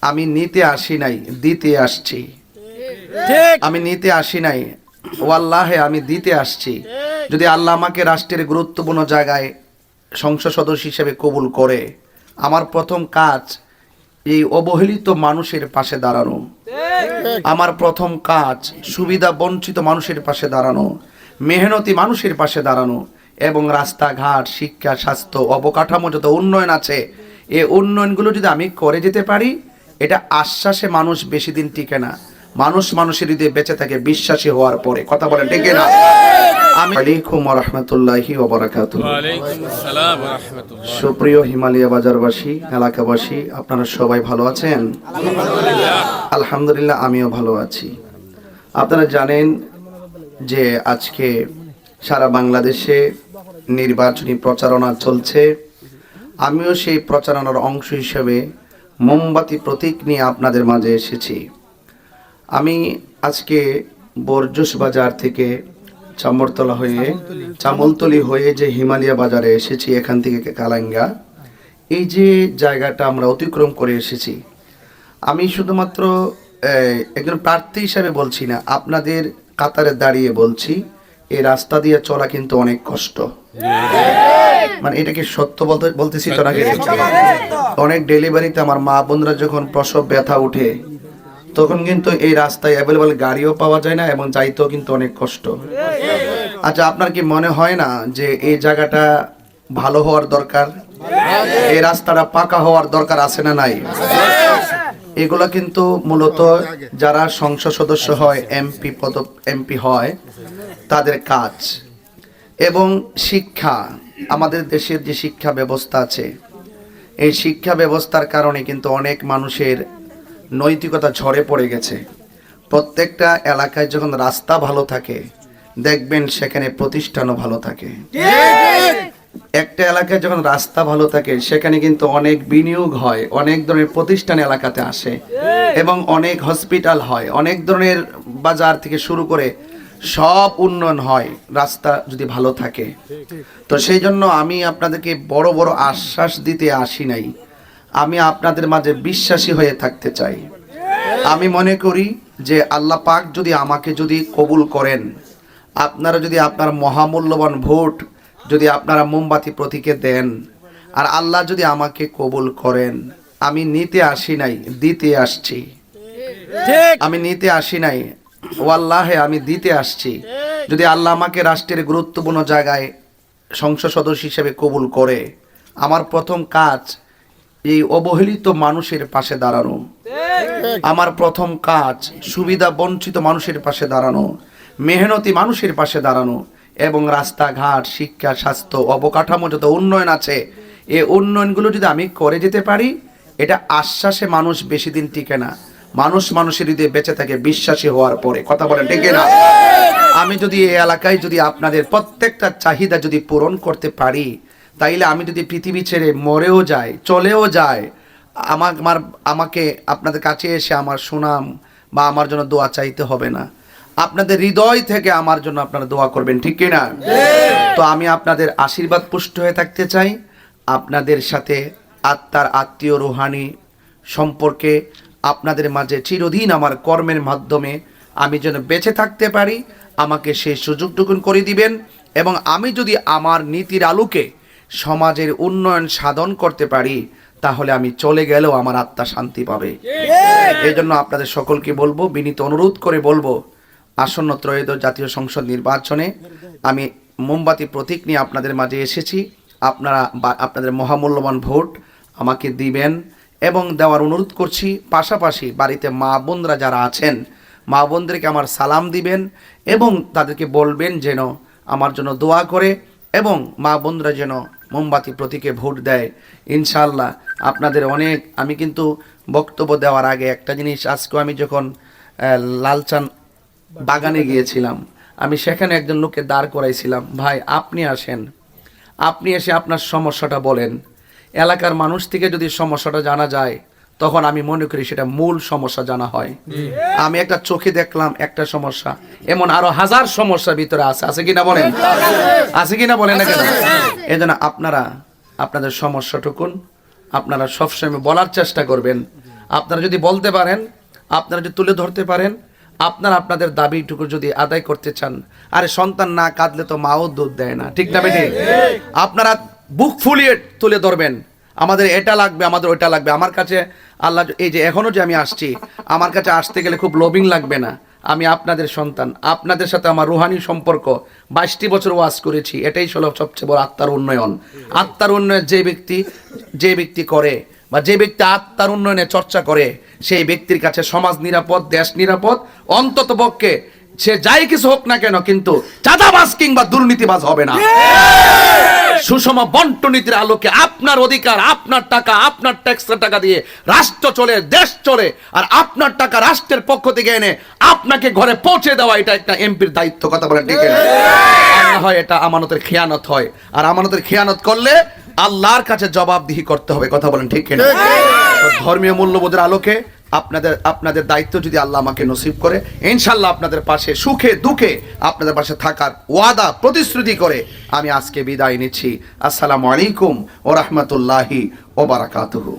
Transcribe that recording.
আমি নিতে আসি নাই, দিতে আসছি। আমি নিতে আসি নাই, ওয়াল্লাহে আমি দিতে আসছি। যদি আল্লাহ আমাকে রাষ্ট্রের গুরুত্বপূর্ণ জায়গায় সংসদ সদস্য হিসেবে কবুল করে, আমার প্রথম কাজ এই অবহেলিত মানুষের পাশে দাঁড়ানো। আমার প্রথম কাজ সুবিধা বঞ্চিত মানুষের পাশে দাঁড়ানো, মেহনতি মানুষের পাশে দাঁড়ানো, এবং রাস্তাঘাট, শিক্ষা, স্বাস্থ্য, অবকাঠামো যত উন্নয়ন আছে, এই উন্নয়নগুলো যদি আমি করে যেতে পারি, এটা আশ্বাসে মানুষ বেশি দিন টিকে না। মানুষের হৃদয়ে বেঁচে থাকে বিশ্বাসী হওয়ার পরে। কথা বলেন ঠিক না? আলাইকুম ওয়া রাহমাতুল্লাহি ওয়া বারাকাতুহু। ওয়া আলাইকুম আসসালাম ওয়া রাহমাতুল্লাহ। সুপ্রিয় হিমালয় বাজারবাসী, এলাকাবাসী, আপনারা সবাই ভালো আছেন? আলহামদুলিল্লাহ। আলহামদুলিল্লাহ, আমিও ভালো আছি। আপনারা জানেন যে আজকে সারা বাংলাদেশে নির্বাচনী প্রচারণা চলছে। আমিও সেই প্রচারণার অংশ হিসেবে মোমবাতি প্রতীক নিয়ে আপনাদের মাঝে এসেছি। আমি আজকে বরজস বাজার থেকে চামলতলি হয়ে যে হিমালয় বাজারে এসেছি, এখান থেকে কালাঙ্গা, এই যে জায়গাটা আমরা অতিক্রম করে এসেছি, আমি শুধুমাত্র একজন প্রার্থী হিসাবে বলছি না, আপনাদের কাতারে দাঁড়িয়ে বলছি, এই রাস্তা দিয়ে চলা কিন্তু অনেক কষ্ট। মানে এটাকে সত্য বলতেছি তো নাকি? অনেক ডেলিভারিতে আমার মা বোনরা যখন প্রসব ব্যথা উঠে, তখন কিন্তু এই রাস্তায় অ্যাভেলেবল গাড়িও পাওয়া যায় না, এবং যাইতেও কিন্তু অনেক কষ্ট। আচ্ছা, আপনার কি মনে হয় না যে এই জায়গাটা ভালো হওয়ার দরকার? এই রাস্তাটা পাকা হওয়ার দরকার আছে না নাই? এগুলো কিন্তু মূলত যারা সংসদ সদস্য হয়, এমপি হয়, তাদের কাজ। এবং শিক্ষা, আমাদের দেশের যে শিক্ষা ব্যবস্থা আছে, এই শিক্ষা ব্যবস্থার কারণে কিন্তু অনেক মানুষের নৈতিকতা ঝরে পড়ে গেছে। প্রত্যেকটা এলাকায় যখন রাস্তা ভালো থাকে, দেখবেন সেখানে প্রতিষ্ঠানও ভালো থাকে। একটা এলাকায় যখন রাস্তা ভালো থাকে, সেখানে কিন্তু অনেক বিনিয়োগ হয়, অনেক ধরনের প্রতিষ্ঠান এলাকাতে আসে, এবং অনেক হসপিটাল হয়, অনেক ধরনের বাজার থেকে শুরু করে সব উন্নয়ন হয় রাস্তা যদি ভালো থাকে। তো সেই জন্য আমি আপনাদেরকে বড় বড় আশ্বাস দিতে আসি নাই, আমি আপনাদের মাঝে বিশ্বাসী হয়ে থাকতে চাই। আমি মনে করি যে আল্লাহ পাক যদি আমাকে যদি কবুল করেন, আপনারা যদি আপনার মহামূল্যবান ভোট যদি আপনারা মোমবাতি প্রতীকে দেন, আর আল্লাহ যদি আমাকে কবুল করেন, আমি নিতে আসি নাই, দিতে আসছি। আমি নিতে আসি নাই, ওয়াল্লাহে আমি দিতে আসছি। যদি আল্লাহ আমাকে রাষ্ট্রের গুরুত্বপূর্ণ জায়গায় সংসদ সদস্য হিসেবে কবুল করে, আমার প্রথম কাজ এই অবহেলিত মানুষের পাশে দাঁড়ানো। আমার প্রথম কাজ সুবিধা বঞ্চিত মানুষের পাশে দাঁড়ানো, মেহনতি মানুষের পাশে দাঁড়ানো, এবং রাস্তাঘাট, শিক্ষা, স্বাস্থ্য, অবকাঠামো যত উন্নয়ন আছে, এই উন্নয়নগুলো যদি আমি করে যেতে পারি, এটা আশ্বাসে মানুষ বেশি দিন টিকে না। মানুষের হৃদয়ে বেঁচে থাকে বিশ্বাসী হওয়ার পরে। কথা বলেন ঠিক না? আমি যদি এই এলাকায় যদি আপনাদের প্রত্যেকটা চাহিদা যদি পূরণ করতে পারি, তাইলে আমি যদি পৃথিবী ছেড়ে মরেও যাই, চলেও যায়, আমাকে আপনাদের কাছে এসে আমার সুনাম বা আমার জন্য দোয়া চাইতে হবে না। আপনাদের হৃদয় থেকে আমার জন্য আপনারা দোয়া করবেন, ঠিক কিনা? তো আমি আপনাদের আশীর্বাদ পুষ্ট হয়ে থাকতে চাই। আপনাদের সাথে আত্মার আত্মীয় রুহানি সম্পর্কে আপনাদের মাঝে চিরদিন আমার কর্মের মাধ্যমে আমি যেন বেঁচে থাকতে পারি, আমাকে সেই সুযোগটুকুন করে দিবেন। এবং আমি যদি আমার নীতির আলোকে সমাজের উন্নয়ন সাধন করতে পারি, তাহলে আমি চলে গেলেও আমার আত্মা শান্তি পাবে। এই জন্য আপনাদের সকলকে বলবো, বিনীত অনুরোধ করে বলবো, আসন্ন ত্রয়োদশ জাতীয় সংসদ নির্বাচনে আমি মোমবাতি প্রতীক নিয়ে আপনাদের মাঝে এসেছি। আপনারা আপনাদের মহামূল্যবান ভোট আমাকে দিবেন এবং দেওয়ার অনুরোধ করছি। পাশাপাশি বাড়িতে মা বোনরা যারা আছেন, মা বোনদেরকে আমার সালাম দিবেন এবং তাদেরকে বলবেন যেন আমার জন্য দোয়া করে, এবং মা বোনরা যেন মোমবাতি প্রতীকে ভোট দেয়। ইনশাআল্লাহ আপনাদের অনেক, আমি কিন্তু বক্তব্য দেওয়ার আগে একটা জিনিস, আজকে আমি যখন লালচান বাগানে গিয়েছিলাম, আমি সেখানে একজন লোককে দাঁড় করাইছিলাম, ভাই আপনি আসেন, আপনি এসে আপনার সমস্যাটা বলেন। এলাকার মানুষ থেকে যদি সমস্যাটা জানা যায়, তখন আমি মনে করি সেটা মূল সমস্যা জানা হয়। আমি একটা চোখে দেখলাম একটা সমস্যা, এমন আরো হাজার সমস্যা ভিতরে আছে কিনা বলেন? আছে কিনা বলেন না কেন? এই জন্য আপনারা আপনাদের সমস্যাটুকুন আপনারা সবসময় বলার চেষ্টা করবেন। আপনারা যদি বলতে পারেন, আপনারা যদি তুলে ধরতে পারেন, আপনারা আপনাদের দাবিটুকু যদি আদায় করতে চান, আরে সন্তান না কাঁদলে তো মাও দুধ দেয় না, ঠিক না বেটে? আপনারা বুক ফুলিয়ে তুলে ধরবেন, আমাদের এটা লাগবে, আমাদের ওইটা লাগবে। আমার কাছে আল্লাহ, এই যে এখনো যে আমি আসছি, আমার কাছে আসতে গেলে খুব লোভিং লাগবে না। আমি আপনাদের সন্তান, আপনাদের সাথে আমার রুহানি সম্পর্ক, 22টি বছর ওয়াজ করেছি, এটাই হলো সবচেয়ে বড় আত্মার উন্নয়ন। আত্মার উন্নয়ন যে ব্যক্তি করে, বা যে ব্যক্তি আত্মার উন্নয়নে চর্চা করে, সেই ব্যক্তির কাছে সমাজ নিরাপদ, দেশ নিরাপদ, অন্তত পক্ষে সে যাই কিছু হোক না কেন, কিন্তু চাঁদাবাজ কিংবা দুর্নীতিবাজ হবে না। সুষম বন্টনীতির আলোকে আপনার অধিকার, আপনার টাকা, আপনার ট্যাক্সের টাকা দিয়ে রাষ্ট্র চলে, দেশ চলে, আর আপনার টাকা রাষ্ট্রের পক্ষ থেকে এনে আপনাকে ঘরে পৌঁছে দেওয়া, এটা একটা এমপির দায়িত্ব। কথা বলেন ঠিক না? আর না হয় এটা আমানতের খেয়ানত হয়, আর আমানতের খেয়ানত করলে আল্লাহর কাছে জবাবদিহি করতে হবে। কথা বলেন ঠিক না? ধর্মীয় মূল্যবোধের আলোকে আপনাদের দায়িত্ব যদি আল্লাহ আমাকে নসিব করে, ইনশাল্লাহ আপনাদের পাশে সুখে দুঃখে আপনাদের পাশে থাকার ওয়াদা প্রতিশ্রুতি করে আমি আজকে বিদায় নিচ্ছি। আসসালামু আলাইকুম ওয়া রাহমাতুল্লাহি ওয়া বারাকাতুহু।